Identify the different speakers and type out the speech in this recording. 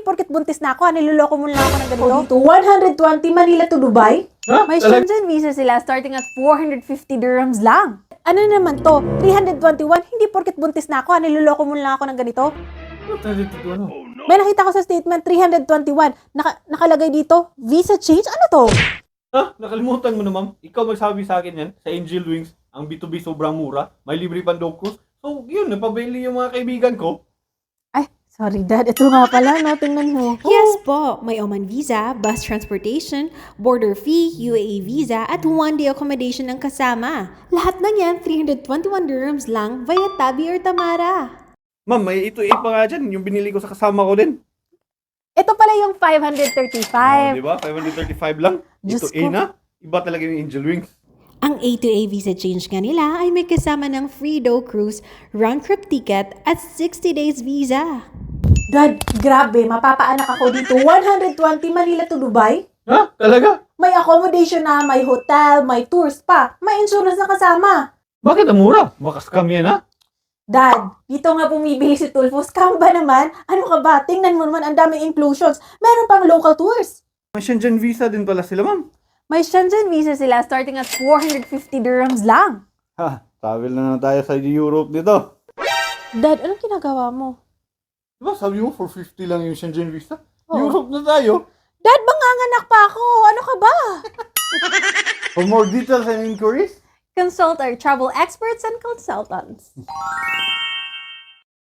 Speaker 1: porket buntis na ako, niloloko mo lang ako ng ganito. Dito, 120 Manila to Dubai?
Speaker 2: Ha?
Speaker 1: May Shenzhen visa sila starting at 450 dirhams lang. Ano naman to? 321, hindi porket buntis na ako, niloloko mo lang ako ng ganito.
Speaker 2: Ano?
Speaker 1: May nakita ko sa statement, 321. Nakalagay dito, visa change? Ano to?
Speaker 2: Ha? Nakalimutan mo na, ma'am. Ikaw magsabi sa akin yan, sa Angel Wings, ang B2B sobrang mura, may libre pang dog cruise. So, yun, napabili yung mga kaibigan ko.
Speaker 1: Ay, sorry dad, ito nga pala, no? Tingnan mo.
Speaker 3: Yes po, may Oman visa, bus transportation, border fee, UAE visa, at one-day accommodation ng kasama. Lahat ng yan, 321 dirhams lang via Tabi or Tamara.
Speaker 2: Ma'am, may ito pa nga dyan, yung binili ko sa kasama ko din.
Speaker 1: Ito pala yung
Speaker 2: Oh,
Speaker 1: 535.
Speaker 2: di ba? 535 lang.
Speaker 1: Diyos
Speaker 2: Ito
Speaker 1: ko.
Speaker 2: na. Iba talaga yung Angel Wings.
Speaker 3: Ang A2A visa change nga nila ay may kasama ng free do cruise, round-trip ticket, at 60 days visa.
Speaker 1: Dad, grabe, mapapaanak ako dito. 120 Manila to Dubai?
Speaker 2: Ha? Talaga?
Speaker 1: May accommodation na, may hotel, may tours pa, may insurance na kasama.
Speaker 2: Bakit ang mura? Baka scam yan, ha?
Speaker 1: Dad, dito nga bumibili si Tulfo. Scam ba naman? Ano ka ba? Tingnan mo naman ang daming inclusions. Meron pang local tours.
Speaker 2: May Shenzhen visa din pala sila, ma'am.
Speaker 1: May Shenzhen visa sila starting at 450 dirhams lang.
Speaker 2: Ha? Travel na tayo sa Europe dito.
Speaker 1: Dad, anong ginagawa mo?
Speaker 2: Diba sabi mo, 450 lang yung Shenzhen visa?
Speaker 1: Oo.
Speaker 2: Europe na tayo.
Speaker 1: Dad, manganganak pa ako. Ano ka ba?
Speaker 2: For more details and inquiries,
Speaker 1: Consult our travel experts and consultants.